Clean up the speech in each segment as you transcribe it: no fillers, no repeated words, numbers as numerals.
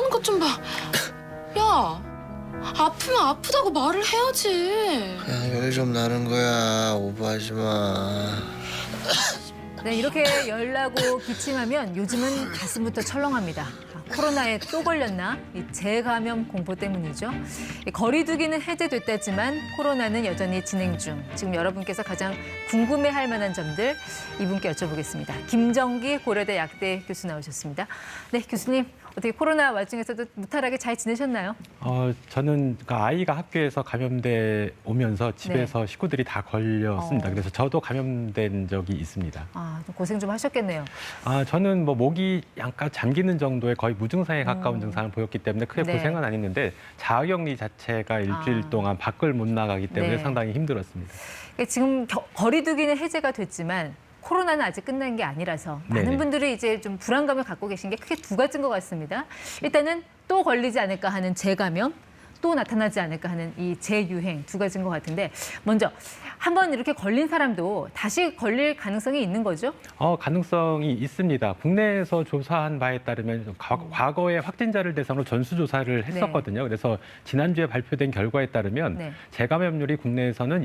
하는 것 좀 봐. 야, 아프면 아프다고 말을 해야지. 그냥 열 좀 나는 거야. 오버하지 마. 네, 이렇게 열나고 기침하면 요즘은 가슴부터 철렁합니다. 코로나에 또 걸렸나? 이 재감염 공포 때문이죠. 이 거리두기는 해제됐다지만 코로나는 여전히 진행 중. 지금 여러분께서 가장 궁금해할 만한 점들 이분께 여쭤보겠습니다. 김정기 고려대 약대 교수 나오셨습니다. 네, 교수님. 어떻게 코로나 와중에서도 무탈하게 잘 지내셨나요? 저는 아이가 학교에서 감염돼 오면서 집에서 식구들이 다 걸렸습니다. 그래서 저도 감염된 적이 있습니다. 좀 고생 좀 하셨겠네요. 저는 목이 약간 잠기는 정도의 거의 무증상에 가까운 증상을 보였기 때문에 크게 네. 고생은 안 했는데 자가격리 자체가 일주일 동안 밖을 못 나가기 때문에 네. 상당히 힘들었습니다. 지금 거리두기는 해제가 됐지만 코로나는 아직 끝난 게 아니라서 많은 네네. 분들이 이제 좀 불안감을 갖고 계신 게 크게 두 가지인 것 같습니다. 일단은 또 걸리지 않을까 하는 재감염, 또 나타나지 않을까 하는 이 재유행 두 가지인 것 같은데 먼저 한번 이렇게 걸린 사람도 다시 걸릴 가능성이 있는 거죠? 가능성이 있습니다. 국내에서 조사한 바에 따르면 과거에 확진자를 대상으로 전수조사를 했었거든요. 그래서 지난주에 발표된 결과에 따르면 네. 재감염률이 국내에서는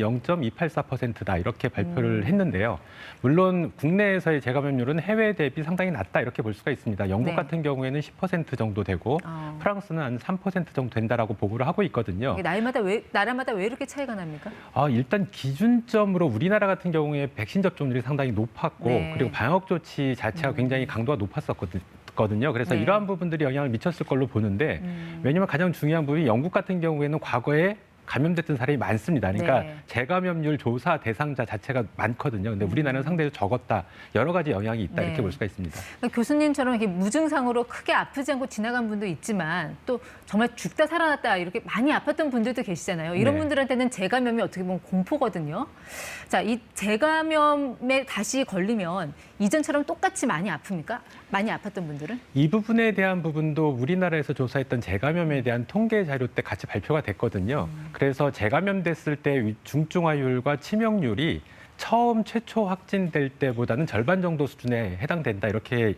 0.284%다 이렇게 발표를 했는데요. 물론 국내에서의 재감염률은 해외 대비 상당히 낮다 이렇게 볼 수가 있습니다. 영국 네. 같은 경우에는 10% 정도 되고 프랑스는 한 3% 정도 된다라고 보고를 하고 있거든요. 이게 나라마다 왜 이렇게 차이가 납니까? 일단 기준점으로 우리나라 같은 경우에 백신 접종률이 상당히 높았고 네. 그리고 방역 조치 자체가 굉장히 강도가 높았었거든요. 그래서 네. 이러한 부분들이 영향을 미쳤을 걸로 보는데 왜냐하면 가장 중요한 부분이 영국 같은 경우에는 과거에 감염됐던 사람이 많습니다. 그러니까 네. 재감염률 조사 대상자 자체가 많거든요. 근데 우리나라는 상대적으로 적었다. 여러 가지 영향이 있다 네. 이렇게 볼 수가 있습니다. 그러니까 교수님처럼 이렇게 무증상으로 크게 아프지 않고 지나간 분도 있지만 또 정말 죽다 살아났다 이렇게 많이 아팠던 분들도 계시잖아요. 이런 네. 분들한테는 재감염이 어떻게 보면 공포거든요. 자, 이 재감염에 다시 걸리면 이전처럼 똑같이 많이 아픕니까? 많이 아팠던 분들은? 이 부분에 대한 부분도 우리나라에서 조사했던 재감염에 대한 통계 자료 때 같이 발표가 됐거든요. 그래서 재감염됐을 때 중증화율과 치명률이 처음 최초 확진될 때보다는 절반 정도 수준에 해당된다 이렇게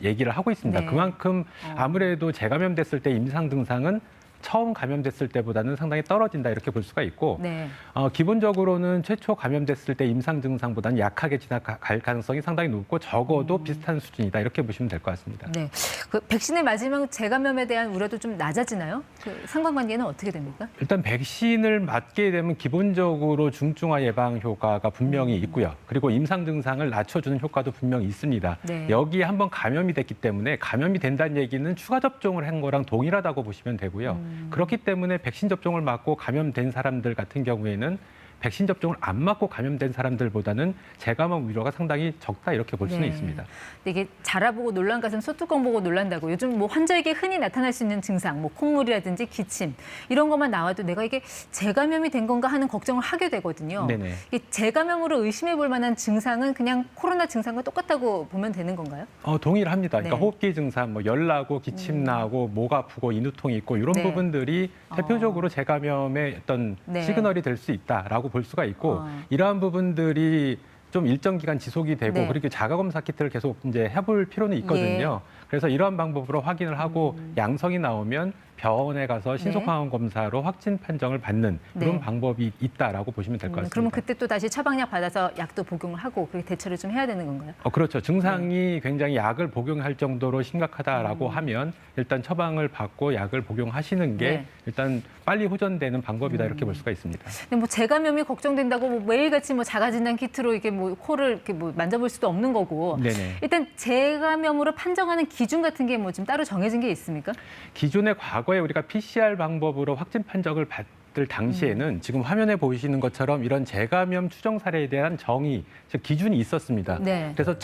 얘기를 하고 있습니다. 네. 그만큼 아무래도 재감염됐을 때 임상 증상은 처음 감염됐을 때보다는 상당히 떨어진다 이렇게 볼 수가 있고 네. 기본적으로는 최초 감염됐을 때 임상 증상보다는 약하게 지나갈 가능성이 상당히 높고 적어도 비슷한 수준이다 이렇게 보시면 될 것 같습니다. 네. 그 백신을 맞으면 재감염에 대한 우려도 좀 낮아지나요? 그 상관관계는 어떻게 됩니까? 일단 백신을 맞게 되면 기본적으로 중증화 예방 효과가 분명히 있고요. 그리고 임상 증상을 낮춰주는 효과도 분명히 있습니다. 네. 여기에 한번 감염이 됐기 때문에 감염이 된다는 얘기는 추가 접종을 한 거랑 동일하다고 보시면 되고요. 그렇기 때문에 백신 접종을 맞고 감염된 사람들 같은 경우에는 백신 접종을 안 맞고 감염된 사람들보다는 재감염 우려가 상당히 적다 이렇게 볼 수는 네. 있습니다. 근데 이게 자라보고 놀란 가슴 소뚜껑 보고 놀란다고 요즘 뭐 환자에게 흔히 나타날 수 있는 증상, 뭐 콧물이라든지 기침 이런 것만 나와도 내가 이게 재감염이 된 건가 하는 걱정을 하게 되거든요. 네네. 이 재감염으로 의심해 볼 만한 증상은 그냥 코로나 증상과 똑같다고 보면 되는 건가요? 동일합니다. 그러니까 네. 호흡기 증상, 열 나고 기침 나고 목 아프고 인후통이 있고 이런 네. 부분들이 대표적으로 재감염의 어떤 네. 시그널이 될 수 있다라고 볼 수가 있고 이러한 부분들이 좀 일정 기간 지속이 되고 네. 그렇게 자가검사 키트를 계속 이제 해볼 필요는 있거든요. 그래서 이러한 방법으로 확인을 하고 양성이 나오면 병원에 가서 신속항원 검사로 확진 판정을 받는 그런 네. 방법이 있다라고 보시면 될 것 같습니다. 그러면 그때 또 다시 처방약 받아서 약도 복용을 하고 그렇게 대처를 좀 해야 되는 건가요? 그렇죠. 증상이 굉장히 약을 복용할 정도로 심각하다라고 하면 일단 처방을 받고 약을 복용하시는 게 네. 일단 빨리 호전되는 방법이다 이렇게 볼 수가 있습니다. 근데 뭐 재감염이 걱정된다고 뭐 매일같이 뭐 자가진단 키트로 이렇게 뭐 코를 이렇게 뭐 만져볼 수도 없는 거고. 네네. 일단 재감염으로 판정하는 기준 같은 게 뭐 좀 따로 정해진 게 있습니까? 기존에 과거에 우리가 PCR 방법으로 확진 판정을 받을 당시에는 지금 화면에 보이시는 것처럼 이런 재감염 추정 사례에 대한 정의, 즉 기준이 있었습니다. 네. 그래서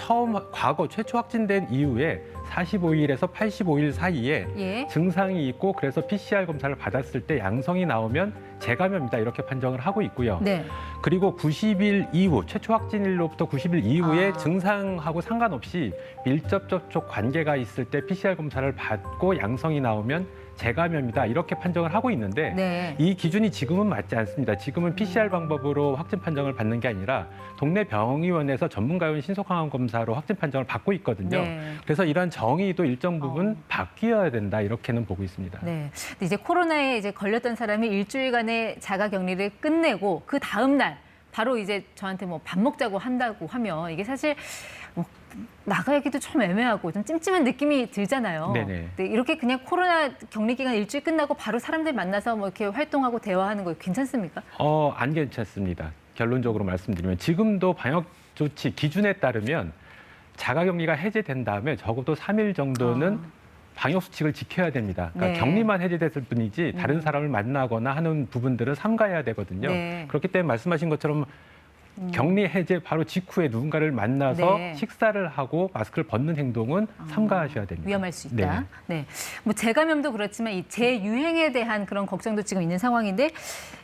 과거 최초 확진된 이후에 45일에서 85일 사이에 예. 증상이 있고 그래서 PCR 검사를 받았을 때 양성이 나오면 재감염이다 이렇게 판정을 하고 있고요. 네. 그리고 90일 이후, 최초 확진일로부터 90일 이후에 증상하고 상관없이 밀접 접촉 관계가 있을 때 PCR 검사를 받고 양성이 나오면 재감염이다 이렇게 판정을 하고 있는데 네. 이 기준이 지금은 맞지 않습니다. 지금은 PCR 방법으로 확진 판정을 받는 게 아니라 동네 병의원에서 전문가용 신속항원 검사로 확진 판정을 받고 있거든요. 네. 그래서 이러한 정의도 일정 부분 바뀌어야 된다 이렇게는 보고 있습니다. 네. 근데 이제 코로나에 이제 걸렸던 사람이 일주일간의 자가격리를 끝내고 그 다음 날 바로 이제 저한테 뭐 밥 먹자고 한다고 하면 이게 사실 뭐 나가기도 좀 애매하고 좀 찜찜한 느낌이 들잖아요. 네네. 근데 이렇게 그냥 코로나 격리 기간 일주일 끝나고 바로 사람들 만나서 뭐 이렇게 활동하고 대화하는 거 괜찮습니까? 안 괜찮습니다. 결론적으로 말씀드리면 지금도 방역 조치 기준에 따르면 자가격리가 해제된 다음에 적어도 3일 정도는 방역 수칙을 지켜야 됩니다. 그러니까 네. 격리만 해제됐을 뿐이지 다른 사람을 만나거나 하는 부분들은 삼가해야 되거든요. 네. 그렇기 때문에 말씀하신 것처럼 격리 해제 바로 직후에 누군가를 만나서 네. 식사를 하고 마스크를 벗는 행동은 삼가하셔야 됩니다. 위험할 수 있다. 네. 뭐 재감염도 그렇지만 이 재유행에 대한 그런 걱정도 지금 있는 상황인데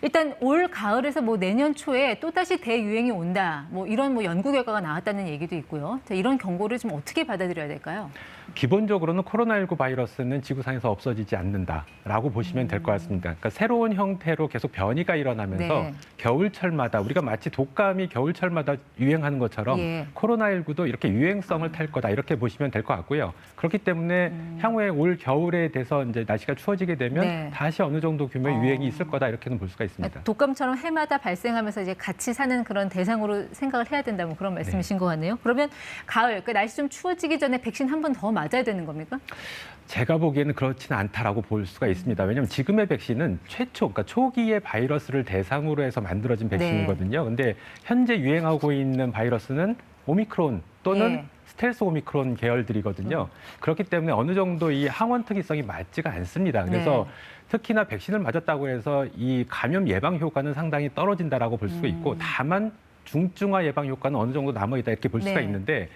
일단 올 가을에서 뭐 내년 초에 또 다시 대유행이 온다. 뭐 이런 뭐 연구 결과가 나왔다는 얘기도 있고요. 자, 이런 경고를 좀 어떻게 받아들여야 될까요? 기본적으로는 코로나19 바이러스는 지구상에서 없어지지 않는다라고 보시면 될 것 같습니다. 그러니까 새로운 형태로 계속 변이가 일어나면서 네. 겨울철마다 우리가 마치 독감이 겨울철마다 유행하는 것처럼 예. 코로나19도 이렇게 유행성을 탈 거다 이렇게 보시면 될 것 같고요. 그렇기 때문에 향후에 올 겨울에 돼서 이제 날씨가 추워지게 되면 네. 다시 어느 정도 규모의 유행이 있을 거다 이렇게는 볼 수가 있습니다. 독감처럼 해마다 발생하면서 이제 같이 사는 그런 대상으로 생각을 해야 된다 뭐 그런 말씀이신 것 같네요. 그러면 가을, 그 날씨 좀 추워지기 전에 백신 한 번 더 맞아야 되는 겁니까? 제가 보기에는 그렇지는 않다라고 볼 수가 있습니다. 왜냐하면 지금의 백신은 그러니까 초기의 바이러스를 대상으로 해서 만들어진 백신이거든요. 근데 현재 유행하고 있는 바이러스는 오미크론 또는 예. 스텔스 오미크론 계열들이거든요. 그렇기 때문에 어느 정도 이 항원 특이성이 맞지가 않습니다. 그래서 네. 특히나 백신을 맞았다고 해서 이 감염 예방 효과는 상당히 떨어진다라고 볼 수가 있고 다만 중증화 예방 효과는 어느 정도 남아있다 이렇게 볼 수가 네. 있는데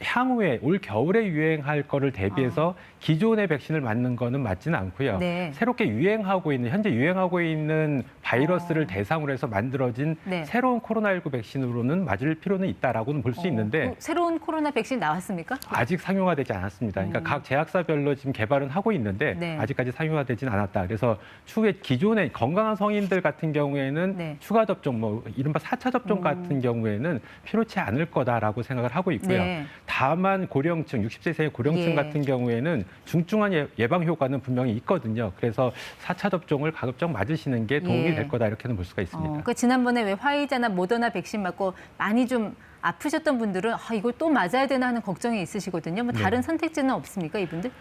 향후에 올 겨울에 유행할 거를 대비해서 기존의 백신을 맞는 거는 맞지는 않고요. 네. 새롭게 현재 유행하고 있는 바이러스를 대상으로 해서 만들어진 네. 새로운 코로나19 백신으로는 맞을 필요는 있다라고는 볼 수 있는데 새로운 코로나 백신 나왔습니까? 아직 상용화되지 않았습니다. 그러니까 각 제약사별로 지금 개발은 하고 있는데 네. 아직까지 상용화되지는 않았다. 그래서 추후에 기존의 건강한 성인들 같은 경우에는 네. 추가 접종, 뭐 이른바 4차 접종 같은 경우에는 필요치 않을 거다라고 생각을 하고 있고요. 네. 다만 고령층, 60세 이상의 고령층 예. 같은 경우에는 중증한 예방 효과는 분명히 있거든요. 그래서 4차 접종을 가급적 맞으시는 게 도움이 예. 될 거다 이렇게는 볼 수가 있습니다. 그러니까 지난번에 왜 화이자나 모더나 백신 맞고 많이 좀 아프셨던 분들은 이걸 또 맞아야 되나 하는 걱정이 있으시거든요. 뭐 다른 선택지는 없습니까, 이분들?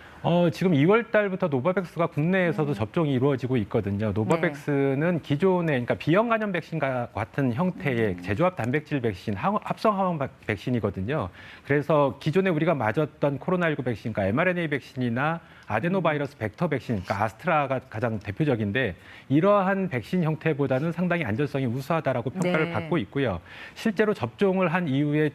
지금 2월 달부터 노바백스가 국내에서도 접종이 이루어지고 있거든요. 노바백스는 기존의 그러니까 비형 간염 백신과 같은 형태의 제조합 단백질 백신, 합성 항원 백신이거든요. 그래서 기존에 우리가 맞았던 코로나19 백신, 그러니까 mRNA 백신이나 아데노바이러스 벡터 백신, 그러니까 아스트라가 가장 대표적인데 이러한 백신 형태보다는 상당히 안전성이 우수하다라고 평가를 네. 받고 있고요. 실제로 접종을 한 이후에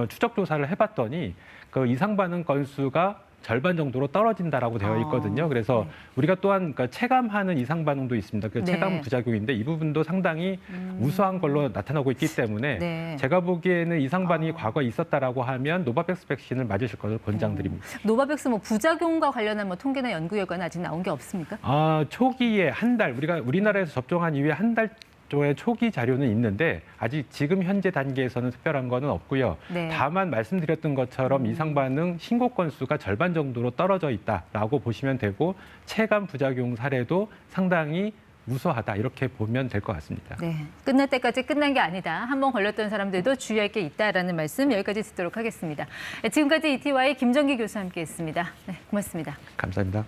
추적 조사를 해봤더니 그 이상 반응 건수가 절반 정도로 떨어진다라고 되어 있거든요. 그래서 우리가 또한 그러니까 체감하는 이상 반응도 있습니다. 그 네. 체감 부작용인데 이 부분도 상당히 우수한 걸로 나타나고 있기 때문에 네. 제가 보기에는 이상 반응이 과거에 있었다라고 하면 노바백스 백신을 맞으실 것을 권장드립니다. 노바백스 뭐 부작용과 관련한 뭐 통계나 연구 결과는 아직 나온 게 없습니까? 초기에 우리나라에서 접종한 이후에 한 달 조의 초기 자료는 있는데 아직 지금 현재 단계에서는 특별한 거는 없고요. 네. 다만 말씀드렸던 것처럼 이상 반응 신고 건수가 절반 정도로 떨어져 있다라고 보시면 되고 체감 부작용 사례도 상당히 우수하다 이렇게 보면 될 것 같습니다. 네, 끝날 때까지 끝난 게 아니다. 한번 걸렸던 사람들도 주의할 게 있다라는 말씀 여기까지 듣도록 하겠습니다. 지금까지 ETY 김정기 교수와 함께했습니다. 네, 고맙습니다. 감사합니다.